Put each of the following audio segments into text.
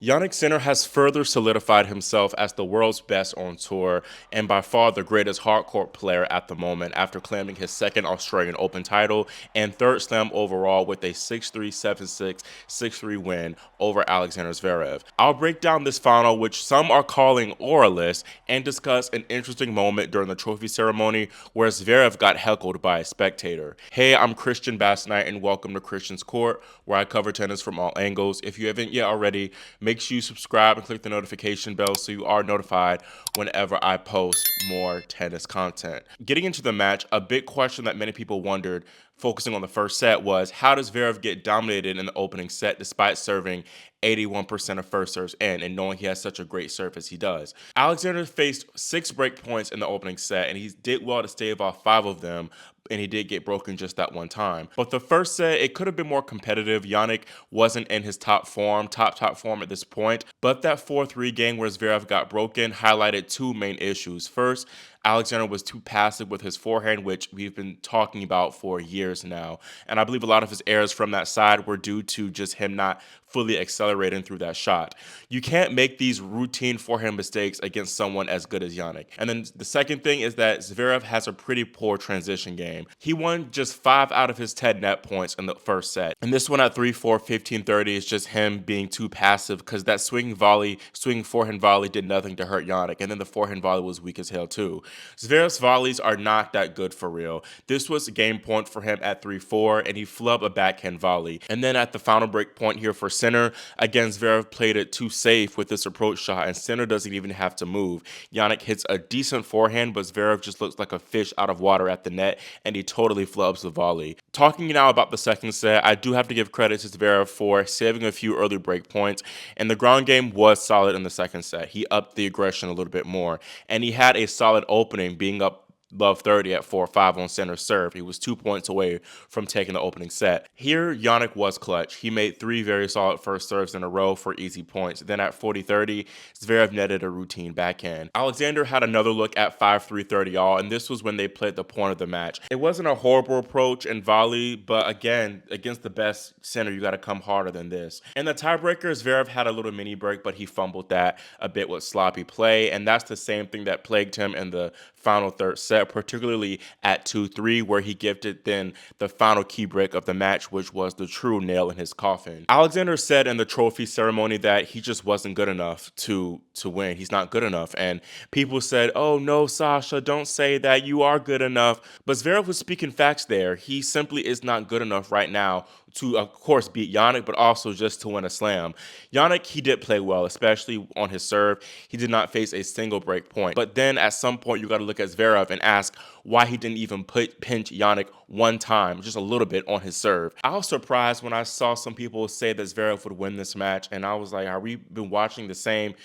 Jannik Sinner has further solidified himself as the world's best on tour and by far the greatest hardcourt player at the moment after claiming his second Australian Open title and third slam overall with a 6-3, 7-6, 6-3 win over Alexander Zverev. I'll break down this final, which some are calling auraless, and discuss an interesting moment during the trophy ceremony where Zverev got heckled by a spectator. Hey, I'm Christian Bassnight and welcome to Christian's Court, where I cover tennis from all angles. If you haven't yet already, make sure you subscribe and click the notification bell so you are notified whenever I post more tennis content. Getting into the match, a big question that many people wondered, focusing on the first set, was how does Zverev get dominated in the opening set despite serving 81% of first serves in and knowing he has such a great serve as he does? Alexander faced 6 break points in the opening set and he did well to stave off 5 of them, and he did get broken just that one time. But the first set, it could have been more competitive. Jannik wasn't in his top form at this point. But that 4-3 game where Zverev got broken highlighted 2 main issues. First, Alexander was too passive with his forehand, which we've been talking about for years now. And I believe a lot of his errors from that side were due to just him not fully accelerating through that shot. You can't make these routine forehand mistakes against someone as good as Jannik. And then the second thing is that Zverev has a pretty poor transition game. He won just 5 out of his 10 net points in the first set. And this one at 3-4, 15-30 is just him being too passive because that swing forehand volley did nothing to hurt Jannik. And then the forehand volley was weak as hell too. Zverev's volleys are not that good for real. This was a game point for him at 3-4, and he flubbed a backhand volley. And then at the final break point here for Sinner, again, Zverev played it too safe with this approach shot, and Sinner doesn't even have to move. Jannik hits a decent forehand, but Zverev just looks like a fish out of water at the net, and he totally flubs the volley. Talking now about the second set, I do have to give credit to Zverev for saving a few early break points, and the ground game was solid in the second set. He upped the aggression a little bit more, and he had a solid opening, being up love 30 at 4-5 on center serve. He was 2 points away from taking the opening set. Here, Jannik was clutch. He made 3 very solid first serves in a row for easy points. Then at 40-30, Zverev netted a routine backhand. Alexander had another look at 5-3-30 all, and this was when they played the point of the match. It wasn't a horrible approach and volley, but again, against the best center, you got to come harder than this. In the tiebreaker, Zverev had a little mini break, but he fumbled that a bit with sloppy play, and that's the same thing that plagued him in the final third set, particularly at 2-3, where he gifted then the final key break of the match, which was the true nail in his coffin. Alexander said in the trophy ceremony that he just wasn't good enough to win. He's not good enough. And people said, oh no, Sasha, don't say that. You are good enough. But Zverev was speaking facts there. He simply is not good enough right now to, of course, beat Jannik, but also just to win a slam. Jannik, he did play well, especially on his serve. He did not face a single break point. But then at some point, you got to look at Zverev and ask why he didn't even pinch Jannik one time, just a little bit on his serve. I was surprised when I saw some people say that Zverev would win this match, and I was like, are we been watching the same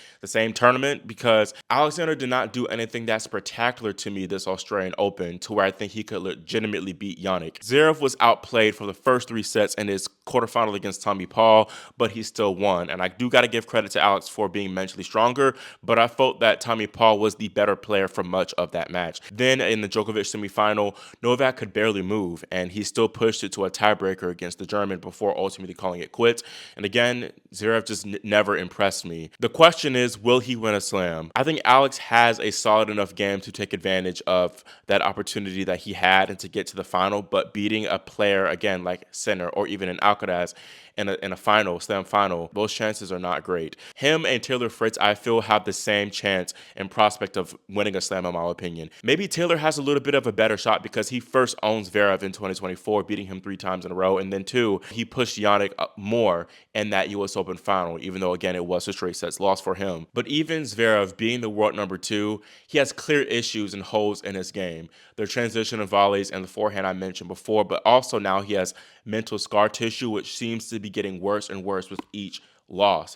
tournament? Because Alexander did not do anything that spectacular to me this Australian Open to where I think he could legitimately beat Jannik. Zverev was outplayed for the first 3 sets in his quarterfinal against Tommy Paul, but he still won. And I do got to give credit to Alex for being mentally stronger, but I felt that Tommy Paul was the better player for much of that match. Then in the Djokovic semifinal, Novak could barely move, and he still pushed it to a tiebreaker against the German before ultimately calling it quits. And again, Zverev just never impressed me. The question is, will he win a slam? I think Alex has a solid enough game to take advantage of that opportunity that he had and to get to the final, but beating a player, again, like Sinner or even an Alcaraz in a final, slam final, those chances are not great. Him and Taylor Fritz, I feel, have the same chance and prospect of winning a slam, in my opinion. Maybe Taylor has a little bit of a better shot because he first owns Zverev in 2024, beating him 3 times in a row, and then 2, he pushed Jannik more in that U.S. Open final, even though, again, it was a straight sets loss for him. But even Zverev, being the world number 2, he has clear issues and holes in his game. The transition of volleys and the forehand I mentioned before, but also now he has mental scar tissue, which seems to be getting worse and worse with each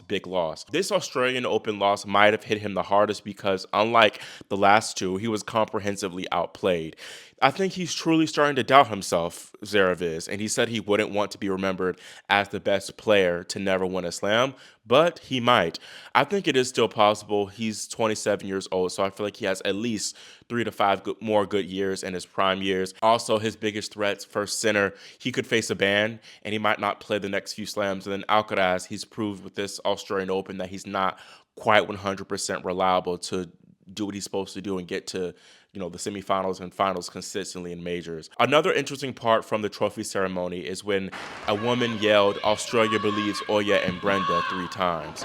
big loss. This Australian Open loss might have hit him the hardest because unlike the last 2, he was comprehensively outplayed. I think he's truly starting to doubt himself, Zverev is, and he said he wouldn't want to be remembered as the best player to never win a slam, but he might. I think it is still possible. He's 27 years old, so I feel like he has at least 3 to 5 more good years in his prime years. Also, his biggest threats, first Sinner, he could face a ban, and he might not play the next few slams. And then Alcaraz, he's proved with this Australian Open that he's not quite 100% reliable to do what he's supposed to do and get to the semifinals and finals consistently in majors. Another interesting part from the trophy ceremony is when a woman yelled, "Australia believes Oya and Brenda" 3 times.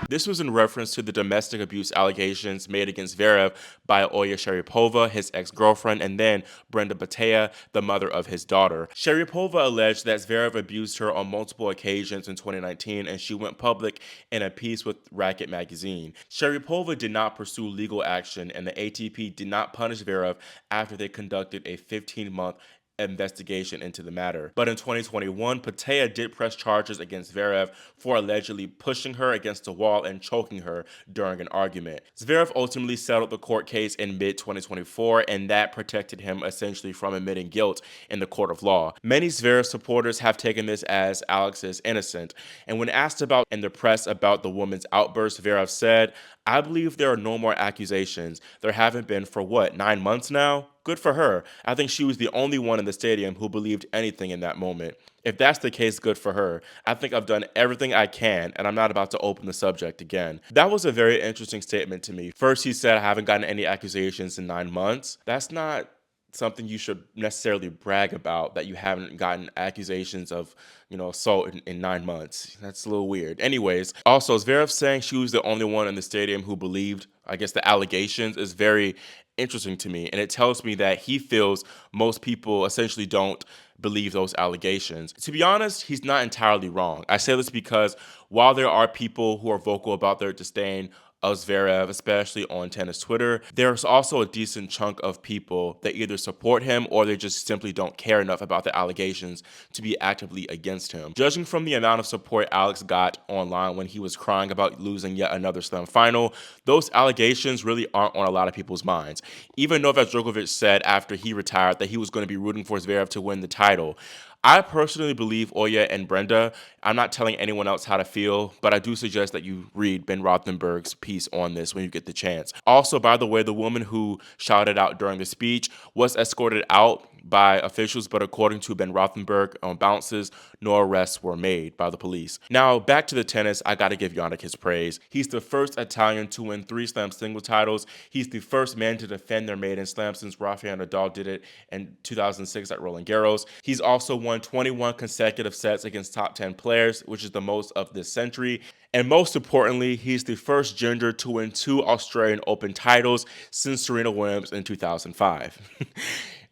This was in reference to the domestic abuse allegations made against Zverev by Oya Sharipova, his ex-girlfriend, and then Brenda Batea, the mother of his daughter. Sharipova alleged that Zverev abused her on multiple occasions in 2019, and she went public in a piece with Racket magazine. Sharipova did not pursue legal action, and the ATP did not punish Zverev after they conducted a 15-month investigation into the matter. But in 2021, Patea did press charges against Zverev for allegedly pushing her against a wall and choking her during an argument. Zverev ultimately settled the court case in mid-2024, and that protected him essentially from admitting guilt in the court of law. Many Zverev supporters have taken this as Alex is innocent, and when asked about in the press about the woman's outburst, Zverev said, "I believe there are no more accusations. There haven't been for what, 9 months now? Good for her. I think she was the only one in the stadium who believed anything in that moment. If that's the case, good for her. I think I've done everything I can, and I'm not about to open the subject again." That was a very interesting statement to me. First, he said, "I haven't gotten any accusations in 9 months." That's not something you should necessarily brag about, that you haven't gotten accusations of assault in 9 months. That's a little weird. Anyways, also Zverev saying she was the only one in the stadium who believed, I guess, the allegations is very interesting to me, and it tells me that he feels most people essentially don't believe those allegations. To be honest, he's not entirely wrong. I say this because while there are people who are vocal about their disdain of Zverev, especially on tennis Twitter, there's also a decent chunk of people that either support him or they just simply don't care enough about the allegations to be actively against him. Judging from the amount of support Alex got online when he was crying about losing yet another slam final, those allegations really aren't on a lot of people's minds. Even Novak Djokovic said after he retired that he was going to be rooting for Zverev to win the title. I personally believe Oya and Brenda. I'm not telling anyone else how to feel, but I do suggest that you read Ben Rothenberg's piece on this when you get the chance. Also, by the way, the woman who shouted out during the speech was escorted out by officials, but according to Ben Rothenberg, on bounces, no arrests were made by the police. Now, back to the tennis, I gotta give Jannik his praise. He's the first Italian to win 3 slam single titles. He's the first man to defend their maiden slam since Rafael Nadal did it in 2006 at Roland Garros. He's also won 21 consecutive sets against top 10 players, which is the most of this century. And most importantly, he's the first gender to win 2 Australian Open titles since Serena Williams in 2005.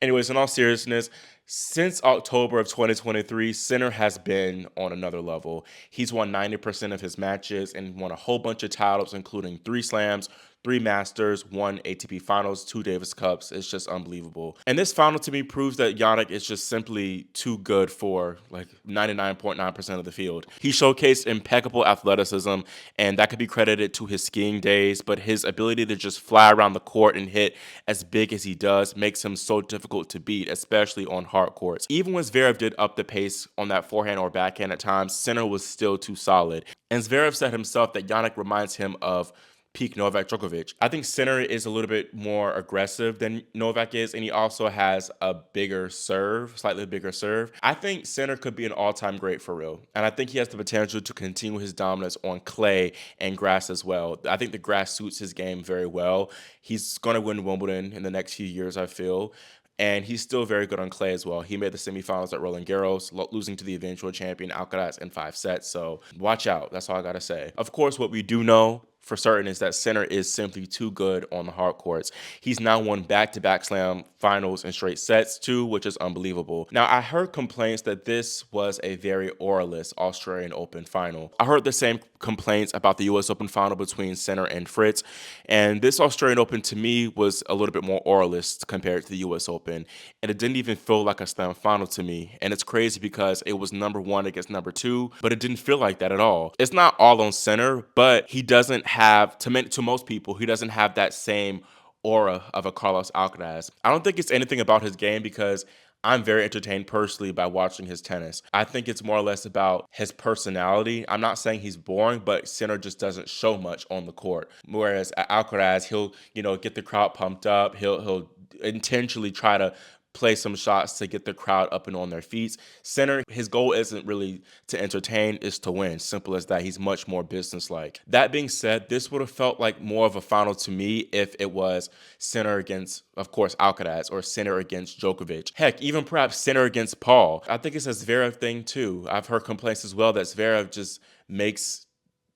Anyways, in all seriousness, since October of 2023, Sinner has been on another level. He's won 90% of his matches and won a whole bunch of titles, including 3 slams, 3 Masters, 1 ATP Finals, 2 Davis Cups. It's just unbelievable. And this final to me proves that Jannik is just simply too good for like 99.9% of the field. He showcased impeccable athleticism, and that could be credited to his skiing days, but his ability to just fly around the court and hit as big as he does makes him so difficult to beat, especially on hard courts. Even when Zverev did up the pace on that forehand or backhand at times, Sinner was still too solid. And Zverev said himself that Jannik reminds him of peak Novak Djokovic. I think Sinner is a little bit more aggressive than Novak is, and he also has a bigger serve, slightly bigger serve. I think Sinner could be an all-time great for real, and I think he has the potential to continue his dominance on clay and grass as well. I think the grass suits his game very well. He's going to win Wimbledon in the next few years, I feel. And he's still very good on clay as well. He made the semifinals at Roland Garros, losing to the eventual champion Alcaraz in 5 sets. So watch out. That's all I got to say. Of course, what we do know for certain is that Sinner is simply too good on the hard courts. He's now won back-to-back slam finals in straight sets too, which is unbelievable. Now, I heard complaints that this was a very auraless Australian Open final. I heard the same complaints about the US Open final between Sinner and Fritz, and this Australian Open to me was a little bit more auralist compared to the US Open, and it didn't even feel like a slam final to me. And it's crazy because it was #1 against #2, but it didn't feel like that at all. It's not all on Sinner, but he doesn't have, to most people, he doesn't have that same aura of a Carlos Alcaraz. I don't think it's anything about his game because I'm very entertained personally by watching his tennis. I think it's more or less about his personality. I'm not saying he's boring, but Sinner just doesn't show much on the court. Whereas Alcaraz, he'll, get the crowd pumped up. He'll intentionally try to play some shots to get the crowd up and on their feet. Sinner, his goal isn't really to entertain, it's to win. Simple as that. He's much more businesslike. That being said, this would have felt like more of a final to me if it was Sinner against, of course, Alcaraz, or Sinner against Djokovic. Heck, even perhaps Sinner against Paul. I think it's a Zverev thing too. I've heard complaints as well that Zverev just makes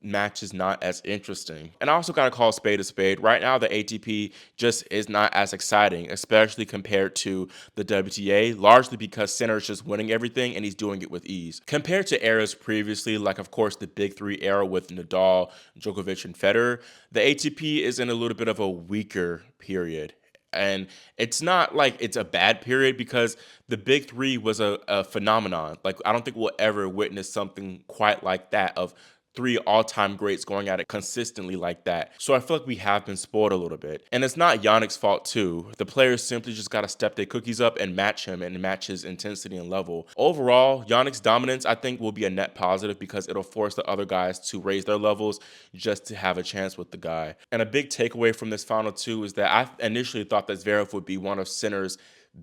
matches not as interesting. And I also got to call a spade a spade. Right now, the ATP just is not as exciting, especially compared to the WTA, largely because Sinner is just winning everything and he's doing it with ease. Compared to eras previously, like of course the Big Three era with Nadal, Djokovic, and Federer, the ATP is in a little bit of a weaker period. And it's not like it's a bad period because the Big Three was a phenomenon. Like, I don't think we'll ever witness something quite like that of three all-time greats going at it consistently like that. So I feel like we have been spoiled a little bit. And it's not Jannik's fault too. The players simply just got to step their cookies up and match him and match his intensity and level. Overall, Jannik's dominance, I think, will be a net positive because it'll force the other guys to raise their levels just to have a chance with the guy. And a big takeaway from this final two is that I initially thought that Zverev would be one of Sinner's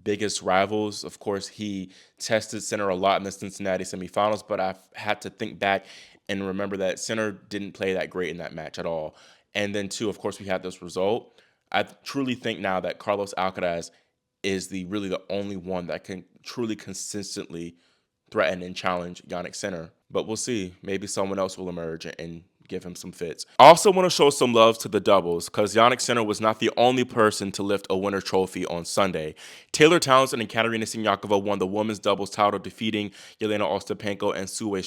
biggest rivals. Of course, he tested Sinner a lot in the Cincinnati semifinals, but I've had to think back and remember that Sinner didn't play that great in that match at all. And then, too, of course, we had this result. I truly think now that Carlos Alcaraz is really the only one that can truly consistently threaten and challenge Jannik Sinner. But we'll see. Maybe someone else will emerge and give him some fits. I also want to show some love to the doubles because Jannik Sinner was not the only person to lift a winner trophy on Sunday. Taylor Townsend and Katerina Siniakova won the women's doubles title, defeating Jelena Ostapenko and Su Wei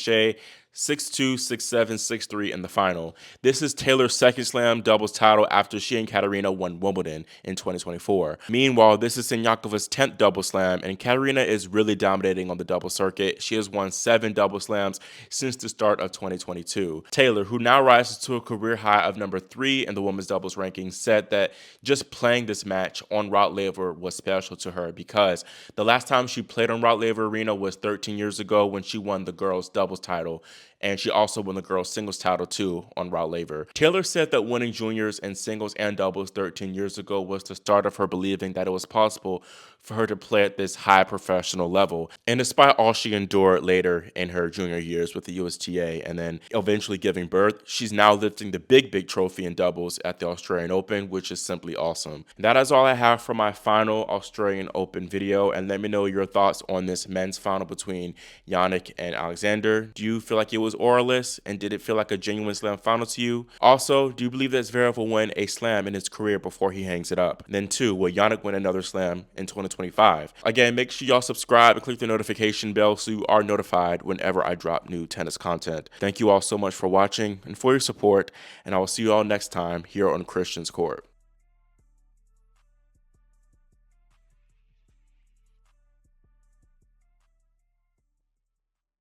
6-2, 6-7, 6-3 in the final. This is Taylor's second slam doubles title after she and Katerina won Wimbledon in 2024. Meanwhile, this is Siniakova's 10th double slam, and Katerina is really dominating on the double circuit. She has won 7 double slams since the start of 2022. Taylor, who now rises to a career high of number 3 in the women's doubles ranking, said that just playing this match on Rot-Laver was special to her because the last time she played on Rot-Laver Arena was 13 years ago when she won the girls' doubles title. And she also won the girls' singles title too on Rot-Laver. Taylor said that winning juniors in singles and doubles 13 years ago was the start of her believing that it was possible for her to play at this high professional level. And despite all she endured later in her junior years with the USTA and then eventually giving birth, she's now lifting the big trophy in doubles at the Australian Open, which is simply awesome. That is all I have for my final Australian Open video. And let me know your thoughts on this men's final between Jannik and Alexander. Do you feel like it was auraless, and did it feel like a genuine slam final to you? Also, do you believe that Zverev will win a slam in his career before he hangs it up? Then 2, will Jannik win another slam in 2025? Again, make sure y'all subscribe and click the notification bell so you are notified whenever I drop new tennis content. Thank you all so much for watching and for your support, and I will see you all next time here on Christian's Court.